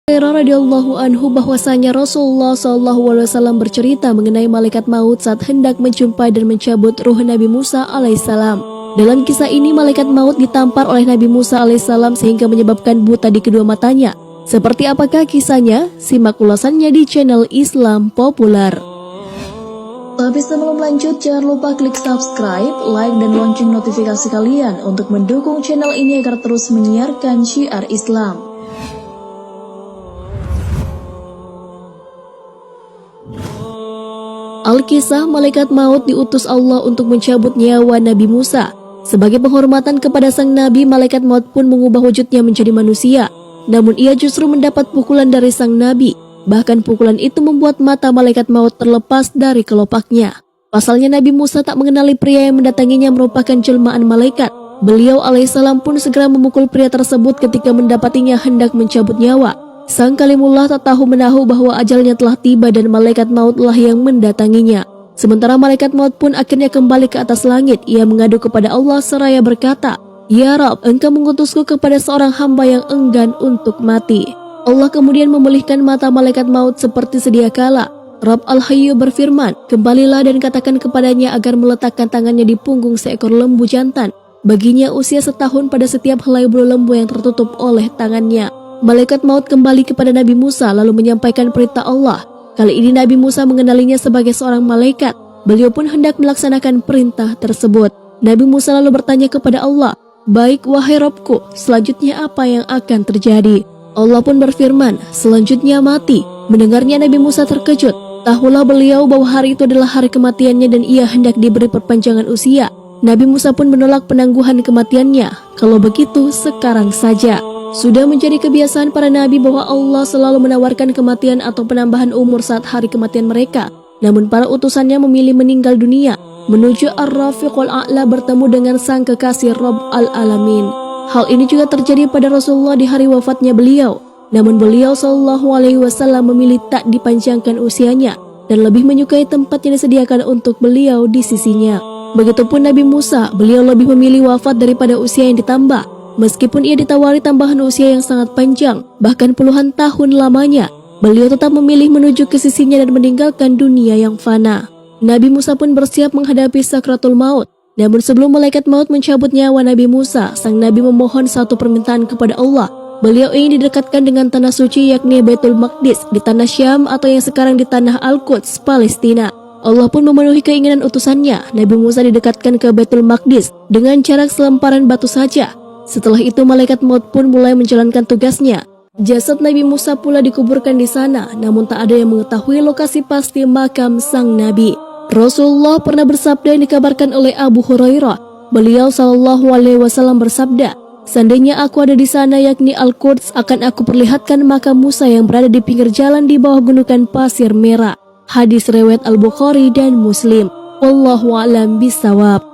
Hurairah radhiyallahu anhu bahwasanya Rasulullah SAW bercerita mengenai malaikat maut saat hendak menjumpai dan mencabut ruh Nabi Musa alaihissalam. Dalam kisah ini malaikat maut ditampar oleh Nabi Musa alaihissalam sehingga menyebabkan buta di kedua matanya. Seperti apakah kisahnya? Simak ulasannya di channel Islam Populer. Tapi sebelum lanjut, jangan lupa klik subscribe, like, dan lonceng notifikasi kalian untuk mendukung channel ini agar terus menyiarkan syiar Islam. Al-Kisah, malaikat maut diutus Allah untuk mencabut nyawa Nabi Musa. Sebagai penghormatan kepada sang Nabi, malaikat maut pun mengubah wujudnya menjadi manusia. Namun ia justru mendapat pukulan dari sang Nabi. Bahkan pukulan itu membuat mata malaikat maut terlepas dari kelopaknya. Pasalnya Nabi Musa tak mengenali pria yang mendatanginya merupakan jelmaan malaikat. Beliau alaihissalam pun segera memukul pria tersebut ketika mendapatinya hendak mencabut nyawa. Sang Kalimullah tak tahu menahu bahwa ajalnya telah tiba dan malaikat mautlah yang mendatanginya. Sementara malaikat maut pun akhirnya kembali ke atas langit. Ia mengadu kepada Allah seraya berkata, "Ya Rabb, Engkau mengutusku kepada seorang hamba yang enggan untuk mati." Allah kemudian memulihkan mata malaikat maut seperti sedia kala. Rabb Al-Hayyu berfirman, "Kembalilah dan katakan kepadanya agar meletakkan tangannya di punggung seekor lembu jantan. Baginya usia setahun pada setiap helai bulu lembu yang tertutup oleh tangannya." Malaikat maut kembali kepada Nabi Musa lalu menyampaikan perintah Allah. Kali ini Nabi Musa mengenalinya sebagai seorang malaikat. Beliau pun hendak melaksanakan perintah tersebut. Nabi Musa lalu bertanya kepada Allah, "Baik wahai Rabbku, selanjutnya apa yang akan terjadi?" Allah pun berfirman, "Selanjutnya mati." Mendengarnya Nabi Musa terkejut. Tahulah beliau bahwa hari itu adalah hari kematiannya dan ia hendak diberi perpanjangan usia. Nabi Musa pun menolak penangguhan kematiannya. Kalau begitu, sekarang saja. Sudah menjadi kebiasaan para nabi bahwa Allah selalu menawarkan kematian atau penambahan umur saat hari kematian mereka. Namun para utusannya memilih meninggal dunia, menuju Ar-Rafiqul A'la bertemu dengan sang kekasih Rabb Al-Alamin. Hal ini juga terjadi pada Rasulullah di hari wafatnya beliau. Namun beliau SAW memilih tak dipanjangkan usianya dan lebih menyukai tempat yang disediakan untuk beliau di sisinya. Begitupun Nabi Musa, beliau lebih memilih wafat daripada usia yang ditambah. Meskipun ia ditawari tambahan usia yang sangat panjang, bahkan puluhan tahun lamanya, beliau tetap memilih menuju ke sisinya dan meninggalkan dunia yang fana. Nabi Musa pun bersiap menghadapi sakratul maut. Namun sebelum malaikat maut mencabut nyawa Nabi Musa, sang Nabi memohon satu permintaan kepada Allah. Beliau ingin didekatkan dengan tanah suci yakni Baitul Maqdis di tanah Syam atau yang sekarang di tanah Al-Quds, Palestina. Allah pun memenuhi keinginan utusannya. Nabi Musa didekatkan ke Baitul Maqdis dengan jarak selemparan batu saja. Setelah itu malaikat maut pun mulai menjalankan tugasnya. Jasad Nabi Musa pula dikuburkan di sana, namun tak ada yang mengetahui lokasi pasti makam sang Nabi. Rasulullah pernah bersabda yang dikabarkan oleh Abu Hurairah. Beliau SAW bersabda, "Seandainya aku ada di sana yakni Al-Quds, akan aku perlihatkan makam Musa yang berada di pinggir jalan di bawah gundukan pasir merah." Hadis riwayat Al-Bukhari dan Muslim. Wallahu a'lam bishawab.